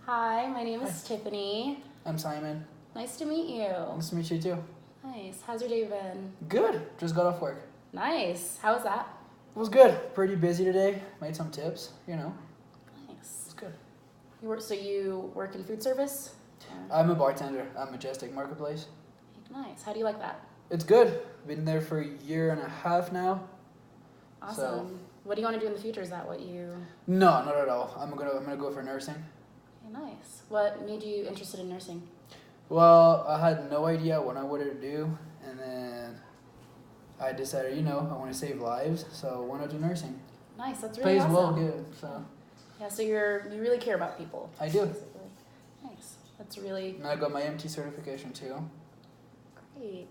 Hi, my name Hi, is Tiffany. I'm Simon. Nice to meet you. Nice to meet you too. Nice. How's your day been? Good. Just got off work. Nice. How was that? It was good. Pretty busy today. Made some tips, Nice. It's good. You work in food service? I'm a bartender at Majestic Marketplace. Nice. How do you like that? It's good. Been there for a year and a half now. Awesome. So, What do you want to do in the future? Is that what you? no, not at all. I'm gonna go for nursing. Okay, nice. What made you interested in nursing? Well, I had no idea what I wanted to do, and then I decided, I want to save lives, so I wanted to do nursing. Nice. That's really Pays awesome. well, good. So Yeah. So you really care about people. I do. Basically. Nice. That's really And I got my MT certification too. great.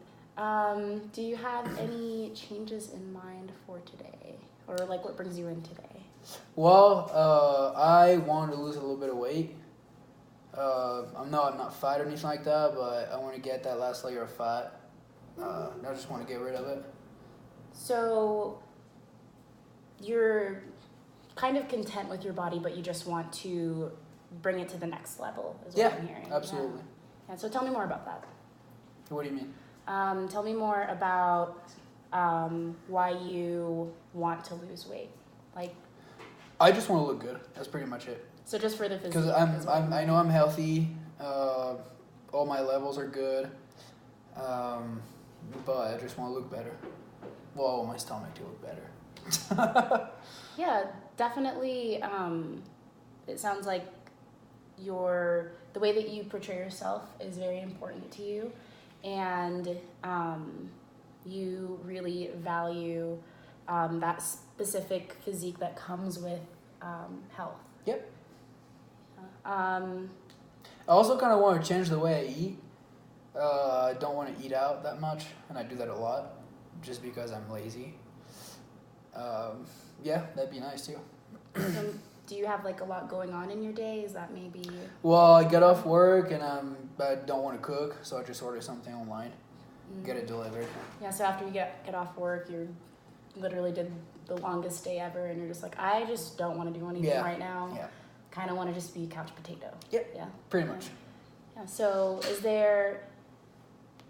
Do you have any changes in mind for today, or like what brings you in today? Well, I wanted to lose a little bit of weight. I'm not fat or anything like that, but I want to get that last layer of fat. I just want to get rid of it. So you're kind of content with your body, but you just want to bring it to the next level, is what Yeah, I'm hearing. absolutely. Yeah. So tell me more about that. What do you mean? Tell me more about why you want to lose weight. Like, I just want to look good. That's pretty much it. so just for the physique. Because I know I'm healthy. All my levels are good. But I just want to look better. Well, I want my stomach to look better. Yeah, definitely. It sounds like the way that you portray yourself is very important to you, and you really value that specific physique that comes with health. Yep. Uh, I also kind of want to change the way I eat. I don't want to eat out that much, and I do that a lot, just because I'm lazy. Yeah, that'd be nice too. so do you have like a lot going on in your day? Is that maybe? Well, I get off work and I don't want to cook, so I just order something online, get it delivered. Yeah. So after you get off work, you literally did the longest day ever, and you're just like, I just don't want to do anything right now. Yeah, Kind of want to just be couch potato. Yep. Yeah. pretty much. Yeah. So is there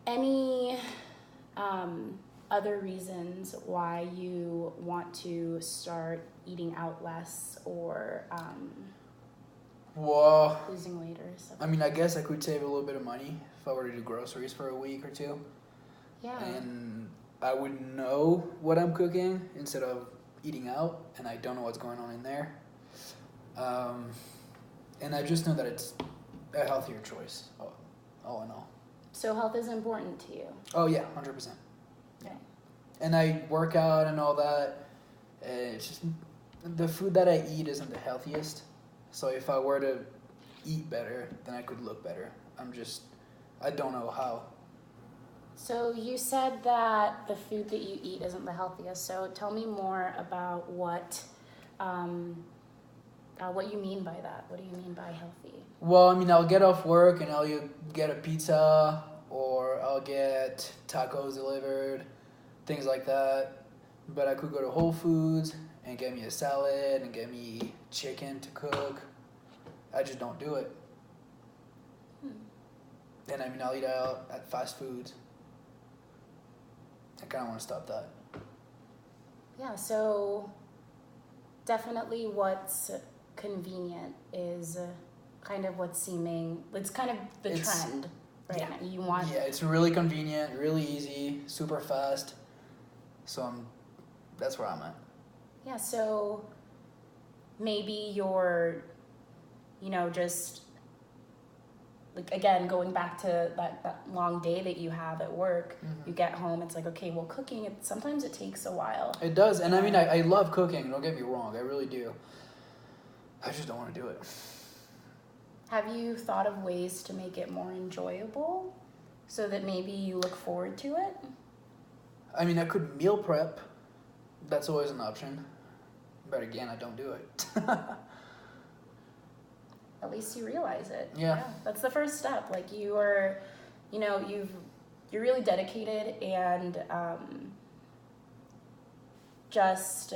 any other reasons why you want to start eating out less or Well, losing weight or stuff? I mean, I guess I could save a little bit of money if I were to do groceries for a week or two, Yeah. and I would know what I'm cooking instead of eating out, and I don't know what's going on in there. And I just know that it's a healthier choice, all in all. So health is important to you. Oh yeah, 100%. Okay. And I work out and all that. And it's just the food that I eat isn't the healthiest. So if I were to eat better, then I could look better. I don't know how. So you said that the food that you eat isn't the healthiest. So tell me more about what you mean by that. What do you mean by healthy? Well, I mean, I'll get off work and I'll get a pizza or I'll get tacos delivered, things like that. But I could go to Whole Foods and get me a salad and get me chicken to cook. I just don't do it. And I mean, I'll eat out at fast foods. I kind of want to stop that. Yeah, so definitely what's convenient is kind of it's kind of the trend right now. You want. Yeah, it's really convenient, really easy, super fast. So that's where I'm at. Yeah, so maybe you're, just like, again, going back to that long day that you have at work, you get home, it's like, okay, well, cooking, sometimes it takes a while. It does, and I mean, I love cooking, don't get me wrong, I really do. I just don't want to do it. Have you thought of ways to make it more enjoyable so that maybe you look forward to it? I mean, I could meal prep. That's always an option. But again, I don't do it. At least you realize it. Yeah. That's the first step. Like you're really dedicated and just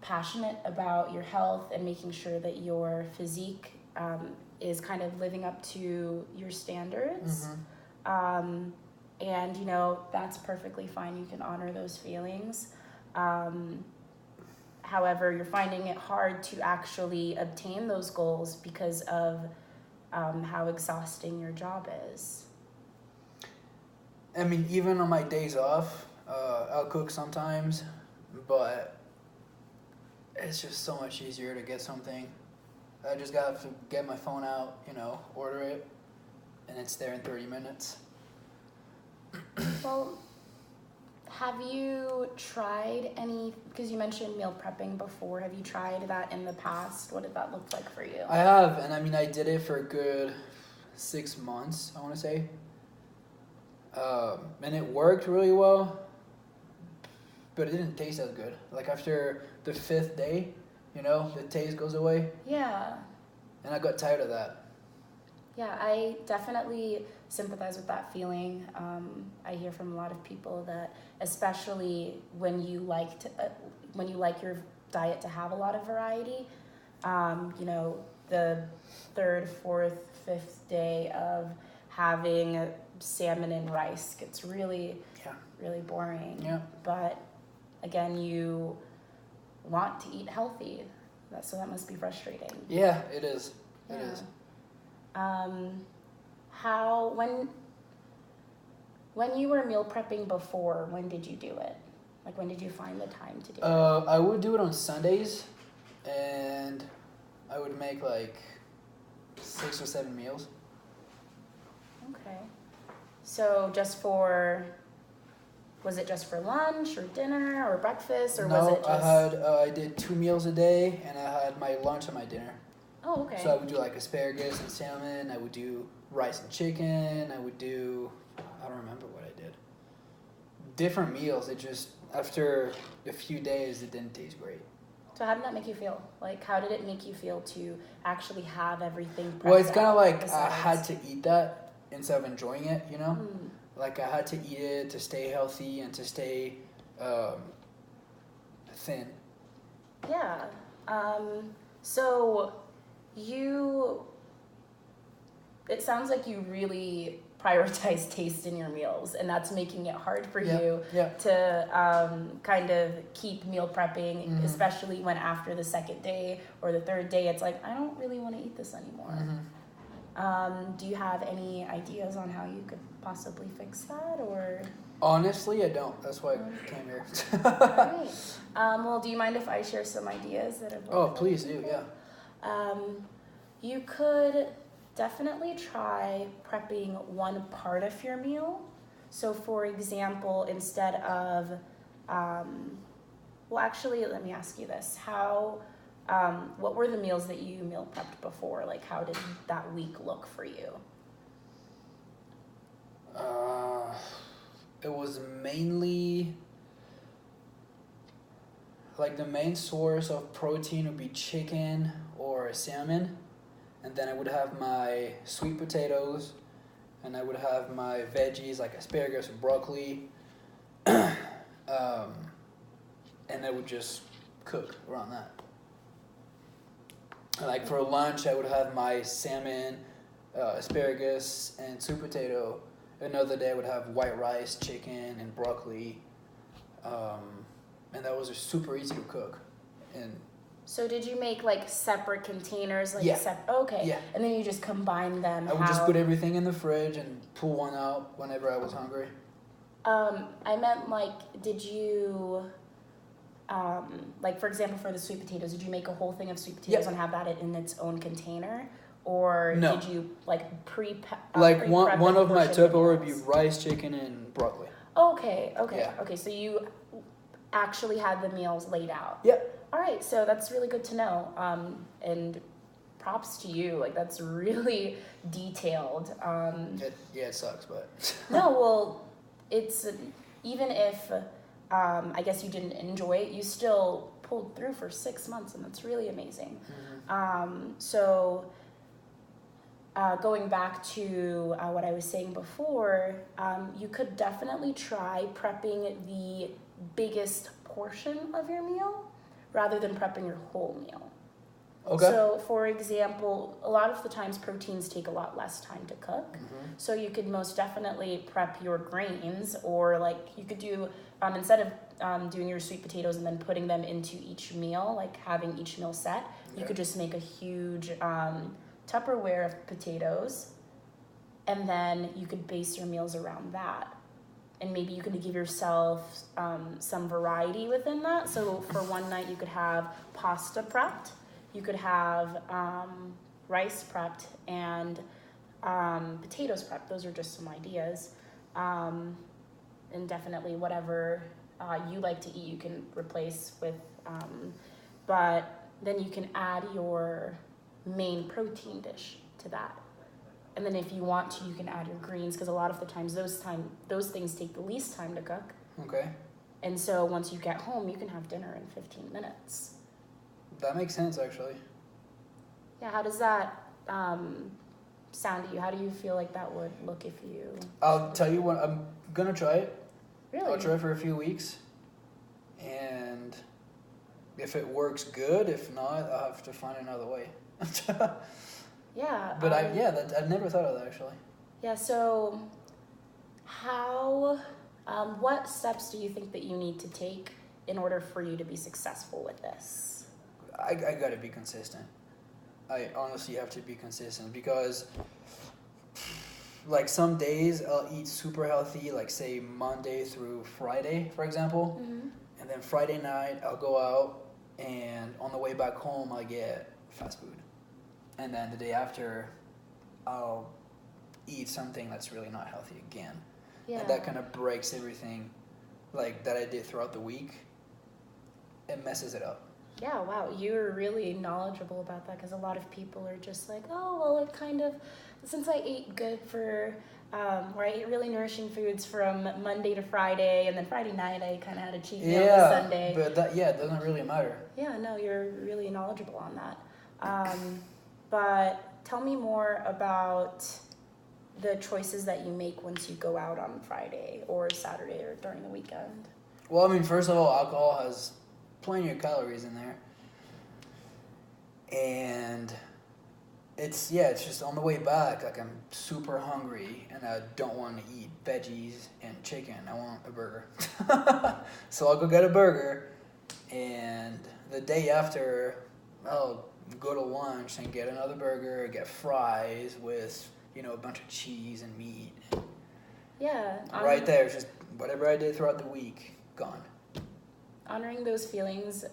passionate about your health and making sure that your physique is kind of living up to your standards. Mm-hmm. And, that's perfectly fine. You can honor those feelings. However, you're finding it hard to actually obtain those goals because of how exhausting your job is. I mean, even on my days off, I'll cook sometimes, but it's just so much easier to get something. I just got to get my phone out, order it, and it's there in 30 minutes. Well, have you tried because you mentioned meal prepping before, have you tried that in the past? What did that look like for you? I have, and I mean, I did it for a good 6 months, I want to say. And it worked really well, but it didn't taste as good. Like after the 5th day, the taste goes away. Yeah. And I got tired of that. Yeah, I definitely sympathize with that feeling. I hear from a lot of people that, especially when you like your diet to have a lot of variety, the 3rd, 4th, 5th day of having salmon and rice gets really boring. Yeah. But again, you want to eat healthy, so that must be frustrating. Yeah, it is. It is. When you were meal prepping before, when did you do it? Like, when did you find the time to do it? I would do it on Sundays, and I would make like 6 or 7 meals. Okay. So was it just for lunch or dinner or breakfast, or was it just... I did 2 meals a day, and I had my lunch and my dinner. Oh, okay. So I would do like asparagus and salmon. I would do rice and chicken. I would do, I don't remember what I did. Different meals. It just, after a few days, it didn't taste great. So how did that make you feel? Like, how did it make you feel to actually have everything prepped? Well, it's kind of like besides... I had to eat that instead of enjoying it, Like I had to eat it to stay healthy and to stay thin. Yeah. So it sounds like you really prioritize taste in your meals, and that's making it hard for you to kind of keep meal prepping, especially when after the 2nd day or the 3rd day, it's like, I don't really want to eat this anymore. Do you have any ideas on how you could possibly fix that, or? Honestly, I don't. That's why I came here. All right. Well, do you mind if I share some ideas that have worked? Oh, please do, yeah. You could definitely try prepping one part of your meal. So, for example, instead of, well, actually, let me ask you this. What were the meals that you meal prepped before? Like, how did that week look for you? It was mainly, like, the main source of protein would be chicken or salmon, and then I would have my sweet potatoes, and I would have my veggies like asparagus and broccoli, and I would just cook around that. Like for lunch, I would have my salmon, asparagus, and sweet potato. Another day I would have white rice, chicken, and broccoli. And that was just super easy to cook. And so did you make like separate containers? Like Yeah. Okay. Yeah. And then you just combine them? I would just put everything in the fridge and pull one out whenever I was hungry. I meant like, did you... like for example, for the sweet potatoes, did you make a whole thing of sweet potatoes and have that in its own container, or No. did you like Like one of my portion Tupperware would be meals? rice, chicken, and broccoli. Okay. Yeah. Okay. So you actually had the meals laid out. Yep. All right. So that's really good to know. And props to you. Like, that's really detailed. It sucks, but No, well, it's even if I guess you didn't enjoy it, you still pulled through for 6 months, and that's really amazing. So going back to what I was saying before, you could definitely try prepping the biggest portion of your meal rather than prepping your whole meal. Okay. So, for example, a lot of the times proteins take a lot less time to cook. Mm-hmm. So you could most definitely prep your grains, or like you could do instead of doing your sweet potatoes and then putting them into each meal, like having each meal set, you Okay. could just make a huge Tupperware of potatoes, and then you could base your meals around that. And maybe you could give yourself some variety within that. So for one night, you could have pasta prepped, you could have rice prepped, and potatoes prepped. Those are just some ideas. And definitely whatever you like to eat, you can replace with. But then you can add your main protein dish to that. And then if you want to, you can add your greens, because a lot of the times those things take the least time to cook. Okay. And so once you get home, you can have dinner in 15 minutes. That makes sense, actually. Yeah, how does that sound to you? How do you feel like that would look if you... I'll tell you what, I'm gonna try it. Really? I'll try it for a few weeks. And if it works good, if not, I'll have to find another way. Yeah. But I've never thought of that, actually. Yeah, so what steps do you think that you need to take in order for you to be successful with this? I gotta be consistent. I honestly have to be consistent because, like, some days I'll eat super healthy, like, say, Monday through Friday, for example. Mm-hmm. And then Friday night, I'll go out, and on the way back home, I get fast food. And then the day after, I'll eat something that's really not healthy again. Yeah. And that kind of breaks everything, like, that I did throughout the week. It messes it up. Yeah, wow, you're really knowledgeable about that, because a lot of people are just like, oh, well, it kind of, since I ate good or I ate really nourishing foods from Monday to Friday, and then Friday night I kind of had a cheat meal this Sunday. But it doesn't really matter. Yeah, no, you're really knowledgeable on that. But tell me more about the choices that you make once you go out on Friday or Saturday or during the weekend. Well, I mean, first of all, alcohol has plenty of calories in there. And it's just on the way back, like, I'm super hungry and I don't want to eat veggies and chicken. I want a burger. So I'll go get a burger, and the day after, I'll go to lunch and get another burger, get fries with, a bunch of cheese and meat. Yeah. Right there, it's just whatever I did throughout the week, gone. Honoring those feelings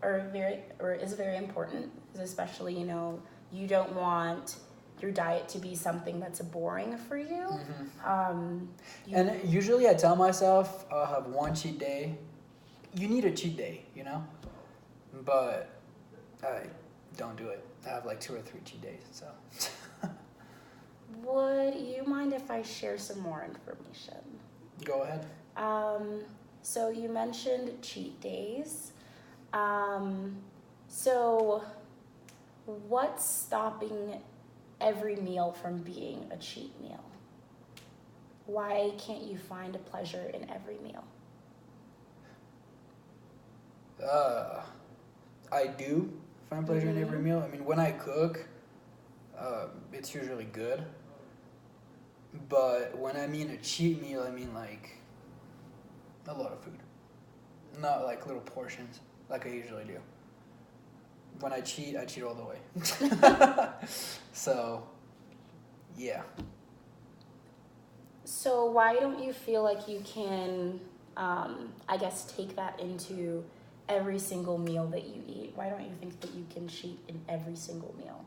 is very important, especially, you don't want your diet to be something that's boring for you. Mm-hmm. And usually I tell myself I'll have one cheat day. You need a cheat day, but I don't do it. I have like 2 or 3 cheat days, so. Would you mind if I share some more information? Go ahead. So you mentioned cheat days. So what's stopping every meal from being a cheat meal? Why can't you find a pleasure in every meal? I do find pleasure in every meal. I mean, when I cook, it's usually good. But when I mean a cheat meal, I mean like a lot of food. Not like little portions like I usually do. When I cheat all the way. So, yeah. So why don't you feel like you can, take that into every single meal that you eat? Why don't you think that you can cheat in every single meal?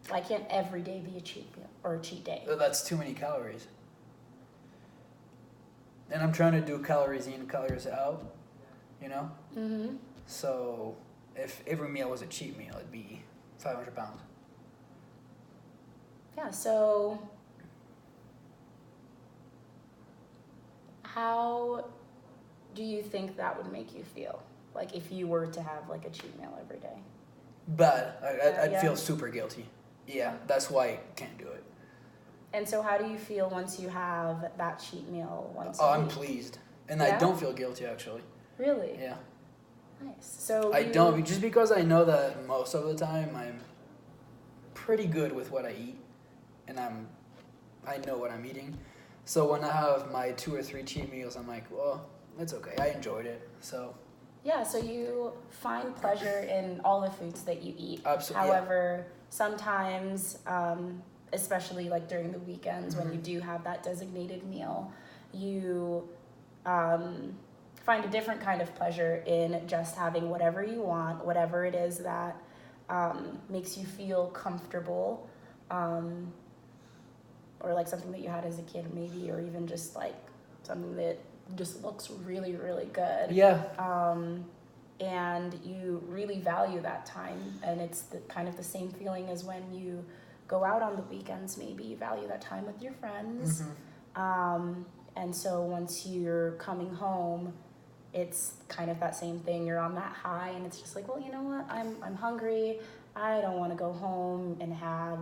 Why can't every day be a cheat meal or a cheat day? That's too many calories. And I'm trying to do calories in, calories out, Mm-hmm. So if every meal was a cheat meal, it'd be 500 pounds. Yeah, so how do you think that would make you feel? Like if you were to have like a cheat meal every day? Bad. I'd Yeah. feel super guilty. Yeah, that's why I can't do it. And so how do you feel once you have that cheat meal once a I'm week? pleased. And Yeah? I don't feel guilty, actually. Really? Yeah. Nice. So I don't, just because I know that most of the time I'm pretty good with what I eat, and I know what I'm eating. So when I have my 2 or 3 cheat meals, I'm like, well, it's okay. I enjoyed it. So yeah, so you find pleasure in all the foods that you eat. Absolutely. However, sometimes, especially like during the weekends when you do have that designated meal, you find a different kind of pleasure in just having whatever you want, whatever it is that makes you feel comfortable, or like something that you had as a kid maybe, or even just like something that just looks really, really good. yeah. And you really value that time, and it's kind of the same feeling as when you go out on the weekends. Maybe you value that time with your friends. And so once you're coming home, it's kind of that same thing. You're on that high, and it's just like, well, you know what, I'm hungry. I don't want to go home and have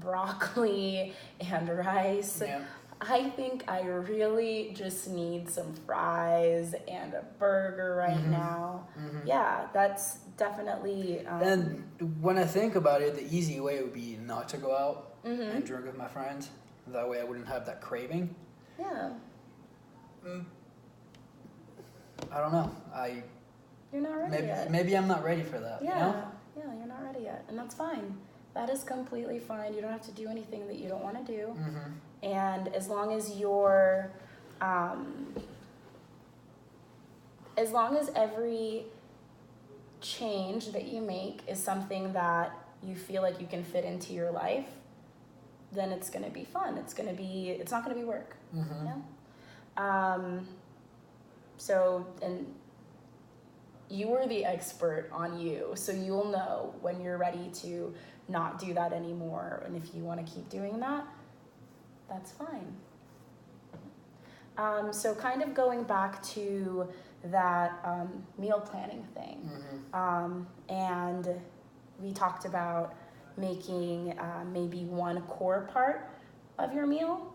broccoli and rice. Yeah. I think I really just need some fries and a burger right now. Yeah, that's definitely. And when I think about it, the easy way would be not to go out and drink with my friends. That way I wouldn't have that craving. Yeah. I don't know. You're not ready yet. Maybe I'm not ready for that. Yeah. You know? Yeah, you're not ready yet, and that's fine. That is completely fine. You don't have to do anything that you don't want to do. And as long as you're, as long as every change that you make is something that you feel like you can fit into your life, then it's going to be fun. It's not going to be work. Yeah. So, and you are the expert on you, so you'll know when you're ready to not do that anymore. And if you want to keep doing that, that's fine. So kind of going back to that meal planning thing. And we talked about making maybe one core part of your meal.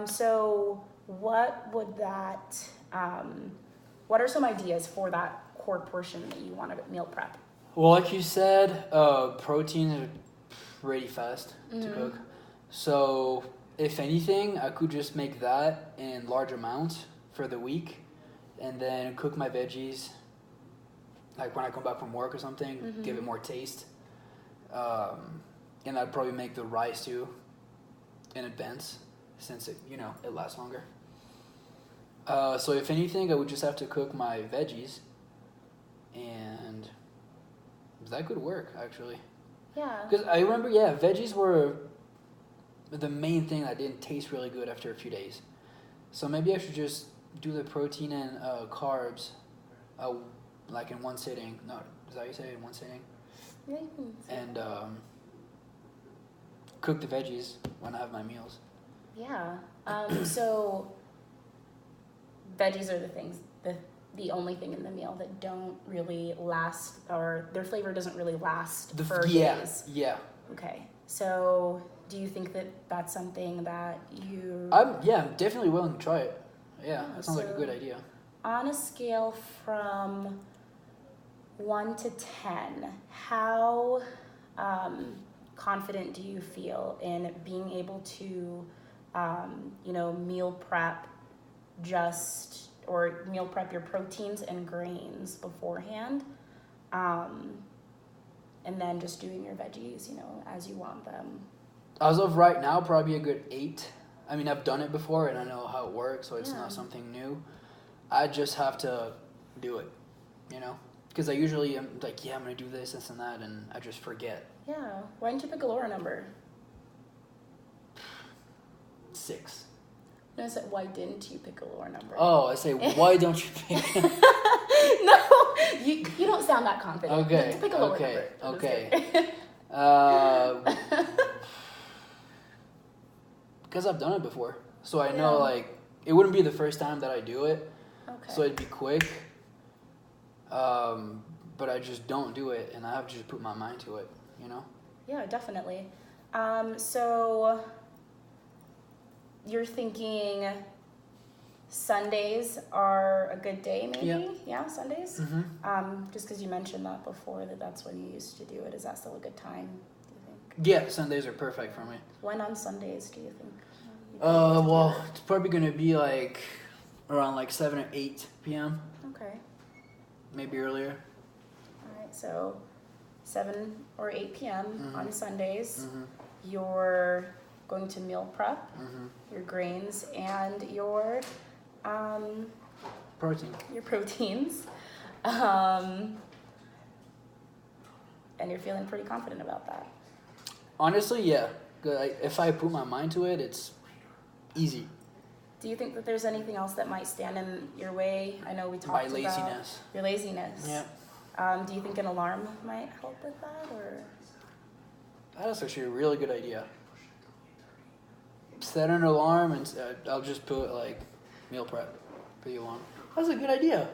So what would that, what are some ideas for that core portion that you want to meal prep? Well, like you said, proteins are pretty fast to cook. So if anything, I could just make that in large amounts for the week, and then cook my veggies, like when I come back from work or something, give it more taste. And I'd probably make the rice too in advance, since it lasts longer. So if anything, I would just have to cook my veggies, and that could work actually. Yeah. Because I remember, veggies were the main thing that didn't taste really good after a few days. So maybe I should just do the protein and carbs, like in one sitting. No, is that how you say it? In one sitting? Yeah, you can say And that. cook the veggies when I have my meals. Yeah. So veggies are the only thing in the meal that don't really last, or their flavor doesn't really last for days. Yeah. Okay. So do you think that that's something that you... I'm definitely willing to try it. Yeah, that sounds like a good idea. On a scale from 1 to 10, how confident do you feel in being able to, meal prep meal prep your proteins and grains beforehand, and then just doing your veggies, as you want them? As of right now, probably a good 8. I mean, I've done it before and I know how it works, so it's not something new. I just have to do it, because I usually am like, I'm going to do this and that, and I just forget. Yeah. Why didn't you pick a lower number? 6. No, I said, why didn't you pick a lower number? Oh, I say, why don't you pick? No, you don't sound that confident. Okay. Pick a lower number. Okay. Because I've done it before, so I know it wouldn't be the first time that I do it. Okay. So it'd be quick. But I just don't do it, and I have to just put my mind to it. Yeah, definitely. So you're thinking Sundays are a good day, maybe? Yeah. Yeah, Sundays? Mm-hmm. Just because you mentioned that before, that's when you used to do it. Is that still a good time, do you think? Yeah, Sundays are perfect for me. When on Sundays do you think? Well, it's probably gonna be like around like 7 or 8 p.m. Okay. Maybe earlier. All right, so 7 or 8 p.m. on Sundays. Mm-hmm. You're going to meal prep Mm-hmm. your grains and your Protein. proteins, and you're feeling pretty confident about that. Honestly, yeah. 'Cause if I put my mind to it, it's easy. Do you think that there's anything else that might stand in your way? I know we talked My about laziness. your laziness. Yeah. Do you think an alarm might help with that, or? That's actually a really good idea. Set an alarm and I'll just put like meal prep for the alarm. That's a good idea.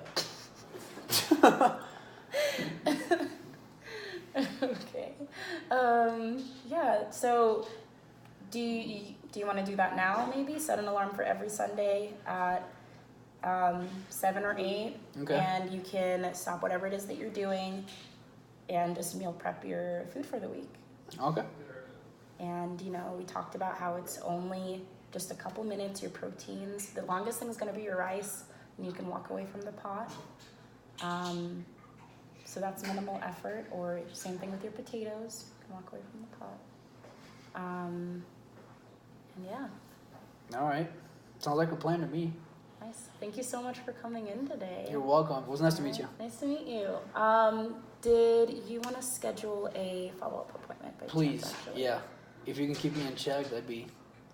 Okay. Yeah. So, do you want to do that now? Maybe set an alarm for every Sunday at 7 or 8, Okay. and you can stop whatever it is that you're doing, and just meal prep your food for the week. Okay. And we talked about how it's only just a couple minutes. Your proteins. The longest thing is going to be your rice, and you can walk away from the pot. So that's minimal effort. Or same thing with your potatoes. You can walk away from the pot. And yeah, All right. Sounds like a plan to me. nice. Thank you so much for coming in today. You're welcome. It was nice to meet you. Nice to meet you. Did you want to schedule a follow-up appointment by Please. chance, actually? Yeah. If you can keep me in check, that'd be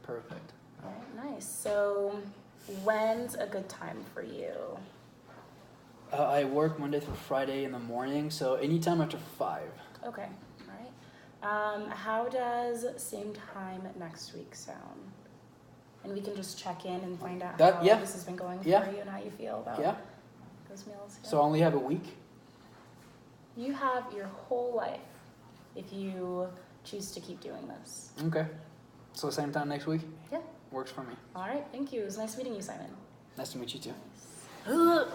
perfect. All right, nice. So when's a good time for you? I work Monday through Friday in the morning, so anytime after 5. Okay, all right. How does same time next week sound? And we can just check in and find out how Yeah. this has been going for Yeah. you and how you feel about Yeah. those meals. Yeah. So I only have a week? You have your whole life if you choose to keep doing this. Okay. So same time next week? Yeah. Works for me. All right, thank you. It was nice meeting you, Simon. Nice to meet you too. Nice.